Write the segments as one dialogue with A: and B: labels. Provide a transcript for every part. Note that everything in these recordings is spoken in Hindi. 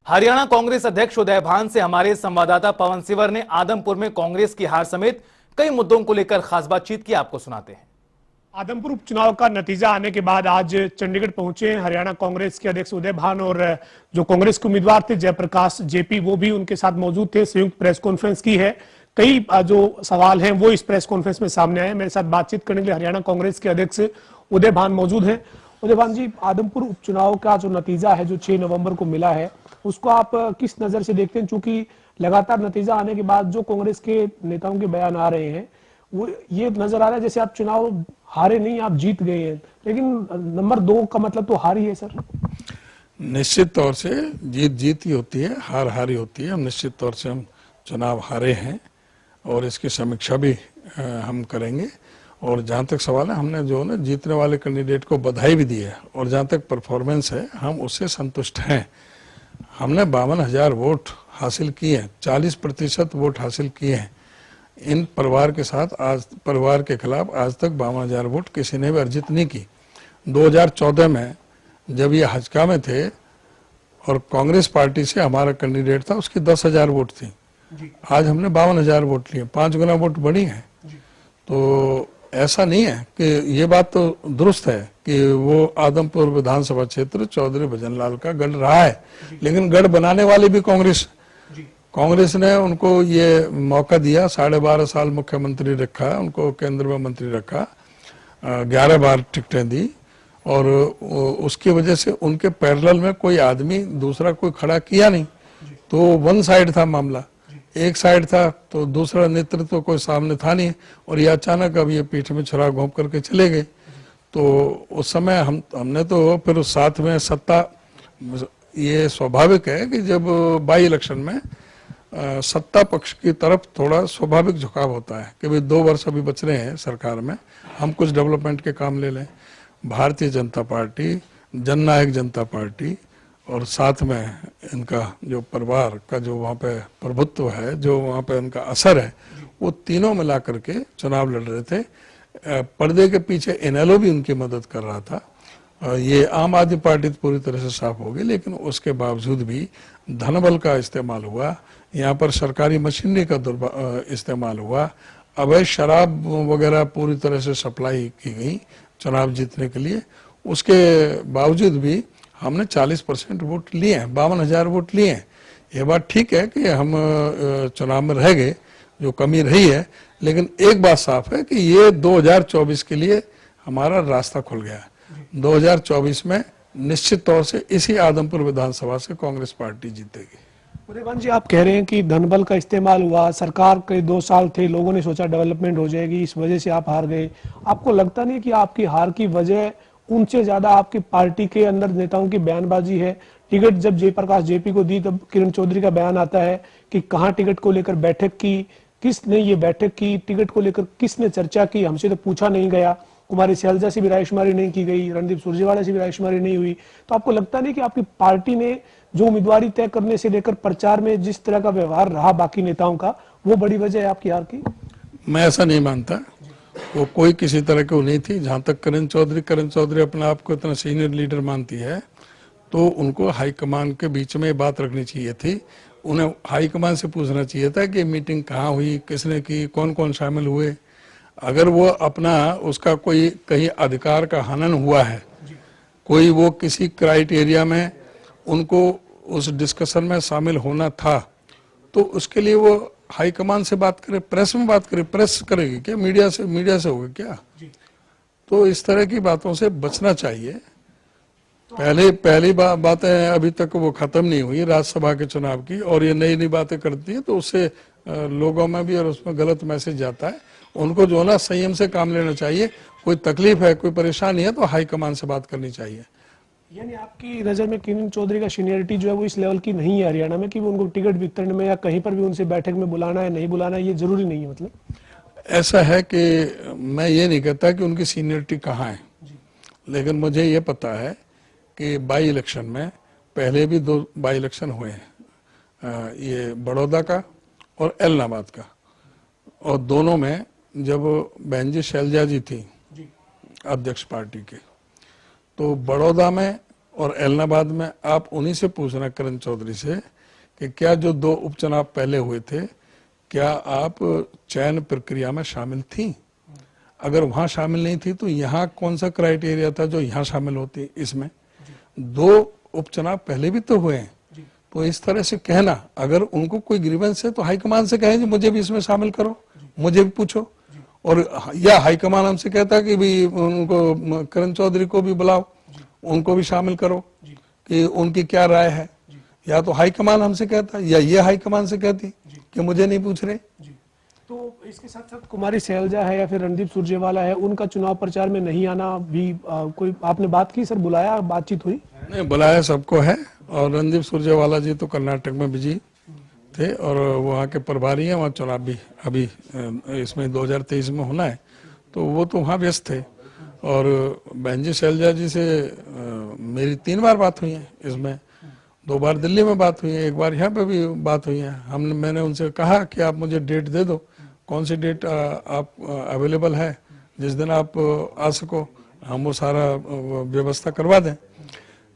A: हरियाणा कांग्रेस अध्यक्ष उदय भान से हमारे संवाददाता पवन सिवर ने आदमपुर में कांग्रेस की हार समेत कई मुद्दों को लेकर खास बातचीत की। आपको सुनाते हैं।
B: आदमपुर उपचुनाव का नतीजा आने के बाद आज चंडीगढ़ पहुंचे हरियाणा कांग्रेस के अध्यक्ष उदय भान और जो कांग्रेस के उम्मीदवार थे जयप्रकाश जेपी, वो भी उनके साथ मौजूद थे। संयुक्त प्रेस कॉन्फ्रेंस की है। कई जो सवाल हैं वो इस प्रेस कॉन्फ्रेंस में सामने आए। मेरे साथ बातचीत करने के लिए हरियाणा कांग्रेस के अध्यक्ष उदय भान मौजूद हैं। उदय भान जी, आदमपुर उपचुनाव का जो नतीजा है जो 6 नवंबर को मिला है, उसको आप किस नजर से देखते हैं? चूंकि लगातार नतीजा आने के बाद जो कांग्रेस के नेताओं के बयान आ रहे हैं वो ये नजर आ रहा है जैसे आप चुनाव हारे नहीं, आप जीत गए हैं, लेकिन नंबर 2 का मतलब तो हार ही है सर।
C: निश्चित तौर से जीत जीत ही होती है, हार हारी होती है। हम निश्चित तौर से हम चुनाव हारे हैं और इसकी समीक्षा भी हम करेंगे। और जहाँ तक सवाल है, हमने जो ना जीतने वाले कैंडिडेट को बधाई भी दी है और जहाँ तक परफॉर्मेंस है हम उससे संतुष्ट हैं। हमने 52,000 वोट हासिल किए हैं, 40% वोट हासिल किए हैं। इन परिवार के साथ आज परिवार के खिलाफ आज तक 52,000 वोट किसी ने भी अर्जित नहीं की। 2014 में जब ये हजका में थे और कांग्रेस पार्टी से हमारा कैंडिडेट था, उसकी 10,000 वोट थी। आज हमने 52,000 वोट लिए, 5 गुना वोट बढ़ी है। तो ऐसा नहीं है कि ये बात तो दुरुस्त है कि वो आदमपुर विधानसभा क्षेत्र चौधरी भजनलाल का गढ़ रहा है, लेकिन गढ़ बनाने वाली भी कांग्रेस ने उनको ये मौका दिया। 12.5 साल मुख्यमंत्री रखा, उनको केंद्र में मंत्री रखा, 11 बार टिकटें दी और उसकी वजह से उनके पैरेलल में कोई आदमी दूसरा कोई खड़ा किया नहीं। तो वन साइड था मामला, एक साइड था, तो दूसरा नेतृत्व तो कोई सामने था नहीं। और ये अचानक अब ये पीठ में छुरा घोंप करके चले गए। तो उस समय हमने तो फिर उस साथ में सत्ता, ये स्वाभाविक है कि जब बाई इलेक्शन में सत्ता पक्ष की तरफ थोड़ा स्वाभाविक झुकाव होता है कि भाई 2 वर्ष अभी बच रहे हैं सरकार में, हम कुछ डेवलपमेंट के काम ले लें। भारतीय जनता पार्टी, जननायक जनता पार्टी और साथ में इनका जो परिवार का जो वहाँ पे प्रभुत्व है, जो वहाँ पे उनका असर है, वो तीनों मिला करके चुनाव लड़ रहे थे। पर्दे के पीछे इनेलो भी उनकी मदद कर रहा था। ये आम आदमी पार्टी पूरी तरह से साफ हो गई, लेकिन उसके बावजूद भी धनबल का इस्तेमाल हुआ, यहाँ पर सरकारी मशीनरी का इस्तेमाल हुआ, अवैध शराब वगैरह पूरी तरह से सप्लाई की गई चुनाव जीतने के लिए। उसके बावजूद भी हमने 40% वोट लिए हैं, 52,000 वोट लिए हैं। ये बात ठीक है कि हम चुनाव में रह गए, जो कमी रही है, लेकिन एक बात साफ है कि ये 2024 के लिए हमारा रास्ता खुल गया है। 2024 में निश्चित तौर से इसी आदमपुर विधानसभा से कांग्रेस पार्टी जीतेगी।
B: उदय भान जी, आप कह रहे हैं कि धनबल का इस्तेमाल हुआ, सरकार के 2 साल थे, लोगों ने सोचा डेवलपमेंट हो जाएगी, इस वजह से आप हार गए। आपको लगता नहीं कि आपकी हार की वजह उनसे ज्यादा आपकी पार्टी के अंदर नेताओं की बयानबाजी है? टिकट जब जयप्रकाश जेपी को दी तब किरण चौधरी का बयान आता है कि कहाँ टिकट को लेकर बैठक की, किसने ये बैठक की, टिकट को लेकर किसने चर्चा की, हमसे तो पूछा नहीं गया। कुमारी सैलजा से भी रायशुमारी नहीं की गई, रणदीप सुरजेवाला से भी रायशुमारी नहीं हुई। तो आपको लगता नहीं कि आपकी पार्टी ने जो उम्मीदवारी तय करने से लेकर प्रचार में जिस तरह का व्यवहार रहा बाकी नेताओं का, वो बड़ी वजह है आपकी हार की?
C: मैं ऐसा नहीं मानता। वो कोई किसी तरह की नहीं थी। जहाँ तक करण चौधरी अपने आप को इतना सीनियर लीडर मानती है, तो उनको हाईकमान के बीच में बात रखनी चाहिए थी। उन्हें हाईकमान से पूछना चाहिए था कि मीटिंग कहाँ हुई, किसने की, कौन कौन शामिल हुए। अगर वो अपना उसका कोई कहीं अधिकार का हनन हुआ है, कोई वो किसी क्राइटेरिया में उनको उस डिस्कशन में शामिल होना था, तो उसके लिए वो हाईकमान से बात करे, प्रेस में बात करे। प्रेस करेगी क्या? मीडिया से होगा क्या? तो इस तरह की बातों से बचना चाहिए। पहली बातें अभी तक वो खत्म नहीं हुई राज्यसभा के चुनाव की, और ये नई नई बातें करती है, तो उससे लोगों में भी और उसमें गलत मैसेज जाता है। उनको जो ना संयम से काम लेना चाहिए। कोई तकलीफ है, कोई परेशानी है, तो हाईकमान से बात करनी चाहिए।
B: यानी आपकी नजर में किरण चौधरी का सीनियरिटी जो है वो इस लेवल की नहीं है हरियाणा में कि वो उनको टिकट वितरण में या कहीं पर भी उनसे बैठक में बुलाना है, नहीं बुलाना है, ये जरूरी नहीं है? मतलब
C: ऐसा है कि मैं ये नहीं कहता कि उनकी सीनियरिटी कहाँ है, लेकिन मुझे ये पता है कि बाई इलेक्शन में पहले भी 2 बाई इलेक्शन हुए हैं, ये बड़ौदा का और एलनाबाद का, और दोनों में जब बहन जी शैलजा जी थी अध्यक्ष पार्टी के, तो बड़ौदा में और एलनाबाद में आप उन्हीं से पूछना, करण चौधरी से, कि क्या जो 2 उपचुनाव पहले हुए थे, क्या आप चयन प्रक्रिया में शामिल थी? अगर वहां शामिल नहीं थी तो यहाँ कौन सा क्राइटेरिया था जो यहाँ शामिल होती? इसमें 2 उपचुनाव पहले भी तो हुए हैं। तो इस तरह से कहना, अगर उनको कोई ग्रीवेंस है तो हाईकमान से कहें कि मुझे भी इसमें शामिल करो, मुझे भी पूछो। और या हाईकमान हमसे कहता कि भी उनको, करण चौधरी को भी बुलाओ, उनको भी शामिल करो कि उनकी क्या राय है। या तो हाईकमान हमसे कहता, या ये हाईकमान से कहती कि मुझे नहीं पूछ रहे।
B: तो इसके साथ साथ कुमारी सैलजा है या फिर रणदीप सुरजेवाला है, उनका चुनाव प्रचार में नहीं आना भी कोई आपने बात की सर? बुलाया, बातचीत हुई?
C: नहीं, बुलाया सबको है। और रणदीप सुरजेवाला जी तो कर्नाटक में बिजी थे और वहाँ के प्रभारी हैं, वहाँ चुनाव भी अभी इसमें 2023 में होना है, तो वो तो वहाँ व्यस्त थे। और बहन जी शैलजा जी से मेरी 3 बार बात हुई है इसमें। 2 बार दिल्ली में बात हुई है, 1 बार यहाँ पे भी बात हुई है। मैंने उनसे कहा कि आप मुझे डेट दे दो, कौन सी डेट आप अवेलेबल है, जिस दिन आप आ सको, हम वो सारा व्यवस्था करवा दें।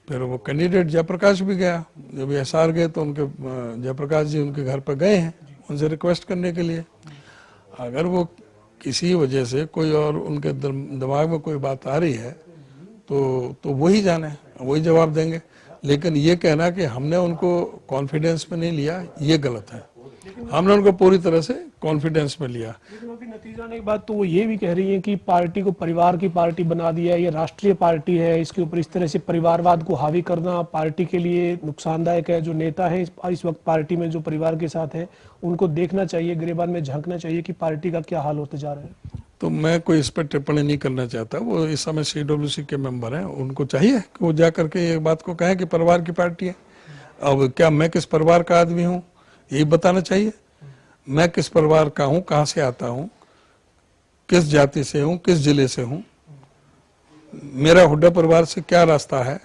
C: फिर वो कैंडिडेट जयप्रकाश भी गया, जब एसआर गए तो उनके जयप्रकाश जी उनके घर पर गए हैं उनसे रिक्वेस्ट करने के लिए। अगर वो किसी वजह से कोई और उनके दिमाग में कोई बात आ रही है तो वही जाने, वही जवाब देंगे। लेकिन ये कहना कि हमने उनको कॉन्फिडेंस में नहीं लिया, ये गलत है। हमने उनको पूरी तरह से कॉन्फिडेंस में लिया।
B: लेकिन अभी नतीजा आने के बाद तो वो ये भी कह रही है कि पार्टी को परिवार की पार्टी बना दिया, ये राष्ट्रीय पार्टी है, इसके ऊपर इस तरह से परिवारवाद को हावी करना पार्टी के लिए नुकसानदायक है। जो नेता है इस वक्त पार्टी में जो परिवार के साथ है, उनको देखना चाहिए, गिरेबान में झांकना चाहिए कि पार्टी का क्या हाल होते जा रहा है।
C: तो मैं कोई इस पर टिप्पणी नहीं करना चाहता। वो इस समय CWC के मेंबर हैं, उनको चाहिए कि वो जा करके ये बात को कहें कि परिवार की पार्टी है। अब क्या मैं किस परिवार का आदमी हूँ यही बताना चाहिए। मैं किस परिवार का हूँ, कहाँ से आता हूँ, किस जाति से हूँ, किस जिले से हूँ, मेरा हुड्डा परिवार से क्या रास्ता है।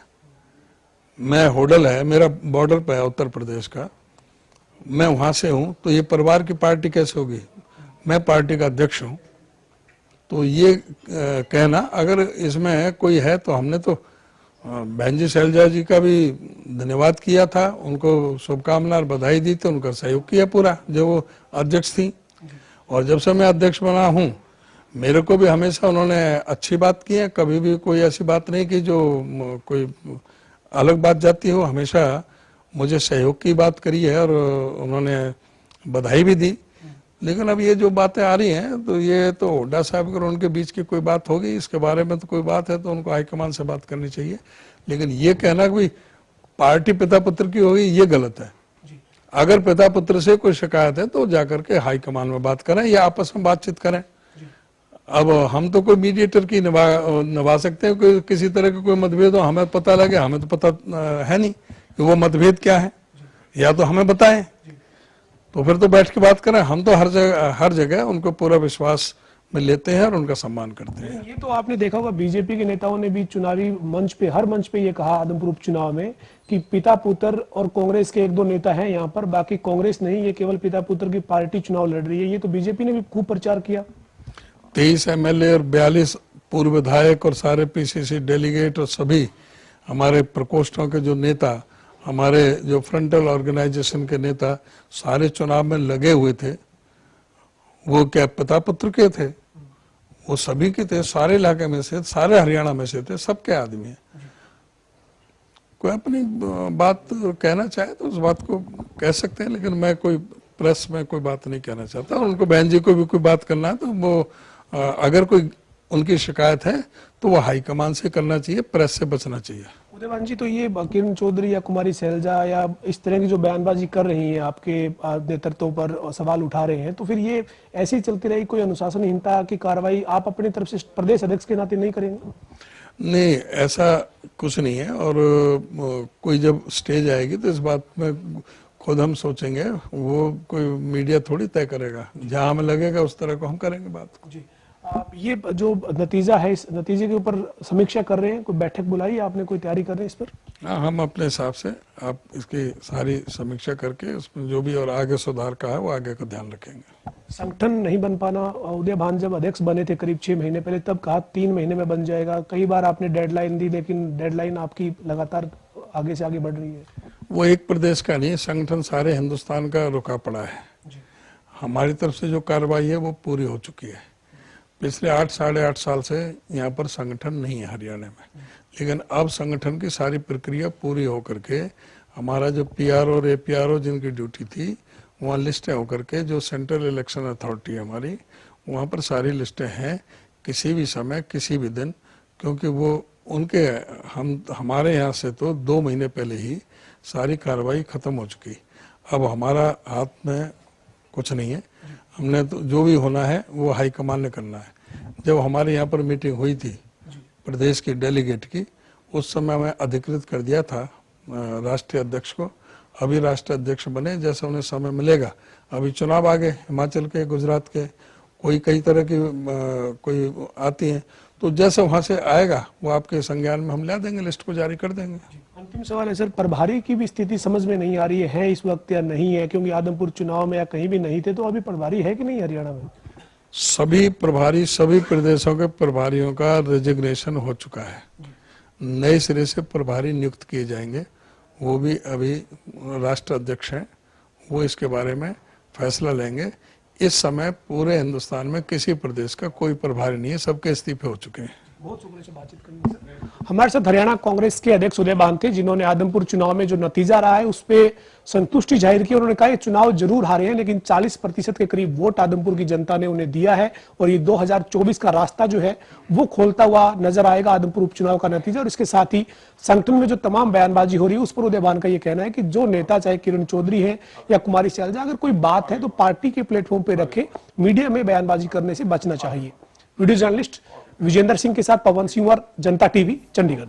C: मैं होडल है, मेरा बॉर्डर पे है उत्तर प्रदेश का, मैं वहाँ से हूँ, तो ये परिवार की पार्टी कैसे होगी? मैं पार्टी का अध्यक्ष हूँ। तो ये कहना अगर इसमें कोई है तो हमने तो बहन जी शैलजा जी का भी धन्यवाद किया था, उनको शुभकामना और बधाई दी थी, उनका सहयोग किया पूरा जब वो अध्यक्ष थी। और जब से मैं अध्यक्ष बना हूँ, मेरे को भी हमेशा उन्होंने अच्छी बात की है, कभी भी कोई ऐसी बात नहीं की जो कोई अलग बात जाती हो। हमेशा मुझे सहयोग की बात करी है और उन्होंने बधाई भी दी। लेकिन अब ये जो बातें आ रही हैं तो ये तो हुड्डा साहब और उनके बीच की कोई बात होगी, इसके बारे में तो कोई बात है तो उनको हाईकमान से बात करनी चाहिए। लेकिन ये कहना कि पार्टी पिता पुत्र की होगी, ये गलत है। अगर पिता पुत्र से कोई शिकायत है तो जाकर के हाईकमान में बात करें या आपस में बातचीत करें। अब हम तो कोई मीडिएटर की निभा सकते हैं, कोई किसी तरह का कोई मतभेद हो, हमें पता लगे, हमें तो पता है नहीं कि वो मतभेद क्या है, या तो हमें बताएं तो फिर तो बैठ के बात करें। हम तो हर जगह उनको पूरा विश्वास में लेते हैं और उनका सम्मान करते हैं।
B: ये तो आपने देखा होगा बीजेपी के नेताओं ने भी चुनावी मंच पे, हर मंच पे ये कहा आदमपुर उपचुनाव में कि पिता पुत्र और कांग्रेस के 1-2 नेता हैं यहाँ पर, बाकी कांग्रेस नहीं, ये केवल पिता पुत्र की पार्टी चुनाव लड़ रही है। ये तो बीजेपी ने भी खूब प्रचार किया।
C: 23 MLA और 42 पूर्व विधायक और सारे PCC डेलीगेट और सभी हमारे प्रकोष्ठों के जो नेता, हमारे जो फ्रंटल ऑर्गेनाइजेशन के नेता सारे चुनाव में लगे हुए थे। वो क्या पिता पुत्र के थे? वो सभी के थे, सारे इलाके में से, सारे हरियाणा में से थे, सबके आदमी हैं। कोई अपनी बात कहना चाहे तो उस बात को कह सकते हैं, लेकिन मैं कोई प्रेस में कोई बात नहीं कहना चाहता। उनको बहन जी को भी कोई बात करना है तो वो अगर कोई उनकी शिकायत है तो वो हाईकमान से करना चाहिए, प्रेस से बचना चाहिए।
B: उदयवान जी, तो ये किरण चौधरी या कुमारी सैलजा या इस तरह की जो बयानबाजी कर रही हैं, आपके नेतृत्व पर सवाल उठा रहे हैं, तो फिर ये ऐसी चलती रही, कोई अनुशासनहीनता की कार्रवाई आप अपनी तरफ से प्रदेश अध्यक्ष के नाते नहीं करेंगे?
C: नहीं, ऐसा कुछ नहीं है। और कोई जब स्टेज आएगी तो इस बात में खुद हम सोचेंगे, वो कोई मीडिया थोड़ी तय करेगा। जहां हमें लगेगा उस तरह को हम करेंगे बात।
B: जी, आप ये जो नतीजा है, इस नतीजे के ऊपर समीक्षा कर रहे हैं, कोई बैठक बुलाई आपने, कोई तैयारी कर रहे हैं इस पर?
C: हाँ, हम अपने हिसाब से आप इसकी सारी समीक्षा करके उसमें जो भी और आगे सुधार का है वो आगे का ध्यान रखेंगे।
B: संगठन नहीं बन पाना, उदय भान जब अध्यक्ष बने थे करीब 6 महीने पहले, तब कहा 3 महीने में बन जाएगा। कई बार आपने डेडलाइन दी, लेकिन डेडलाइन आपकी लगातार आगे से आगे बढ़ रही है।
C: वो एक प्रदेश का नहीं, संगठन सारे हिंदुस्तान का रुका पड़ा है। हमारी तरफ से जो कार्रवाई है वो पूरी हो चुकी है। पिछले 8-8.5 साल से यहाँ पर संगठन नहीं है हरियाणा में, लेकिन अब संगठन की सारी प्रक्रिया पूरी होकर के हमारा जो पीआर और एपीआरओ जिनकी ड्यूटी थी वहाँ लिस्टें होकर के, जो सेंट्रल इलेक्शन अथॉरिटी है हमारी, वहाँ पर सारी लिस्टें हैं। किसी भी समय किसी भी दिन, क्योंकि वो उनके हमारे यहाँ से तो 2 महीने पहले ही सारी कार्रवाई खत्म हो चुकी। अब हमारा हाथ में कुछ नहीं है, हमने तो जो भी होना है वो हाईकमान ने करना है। जब हमारे यहाँ पर मीटिंग हुई थी प्रदेश की डेलीगेट की, उस समय मैं अधिकृत कर दिया था राष्ट्रीय अध्यक्ष को। अभी राष्ट्रीय अध्यक्ष बने, जैसे उन्हें समय मिलेगा। अभी चुनाव आ गए, हिमाचल के, गुजरात के, कोई कई तरह की कोई आती हैं, तो जैसे वहां से आएगा वो आपके संज्ञान में हम ला देंगे, लिस्ट को जारी कर देंगे।
B: अंतिम सवाल है सर, प्रभारी की भी स्थिति समझ में नहीं आ रही है इस वक्त या नहीं है, क्योंकि आदमपुर चुनाव में या कहीं भी नहीं थे, तो अभी प्रभारी है कि नहीं हरियाणा में?
C: सभी प्रभारी, सभी प्रदेशों के प्रभारियों का रेजिग्नेशन हो चुका है। नए सिरे से प्रभारी नियुक्त किए जाएंगे, वो भी अभी राष्ट्र अध्यक्ष हैं, वो इसके बारे में फैसला लेंगे। इस समय पूरे हिंदुस्तान में किसी प्रदेश का कोई प्रभारी नहीं है, सबके इस्तीफे हो चुके हैं।
B: बहुत शुक्रिया से बातचीत करने से। हमारे साथ हरियाणा कांग्रेस के अध्यक्ष उदय भान थे, जिन्होंने आदमपुर चुनाव में जो नतीजा रहा है उस पे संतुष्टि जाहिर की। उन्होंने कहा ये चुनाव जरूर हारे हैं, लेकिन 40% के करीब वोट आदमपुर की जनता ने उन्हें दिया है, और ये 2024 का रास्ता जो है वो खोलता हुआ नजर आएगा आदमपुर उपचुनाव का नतीजा। और इसके साथ ही संगठन में जो तमाम बयानबाजी हो रही है उस पर उदय भान का ये कहना है कि जो नेता, चाहे किरण चौधरी है या कुमारी सैलजा, अगर कोई बात है तो पार्टी के प्लेटफॉर्म पे रखे, मीडिया में बयानबाजी करने से बचना चाहिए। वीडियो जर्नलिस्ट विजेंद्र सिंह के साथ पवन सिंह, जनता टीवी, चंडीगढ़।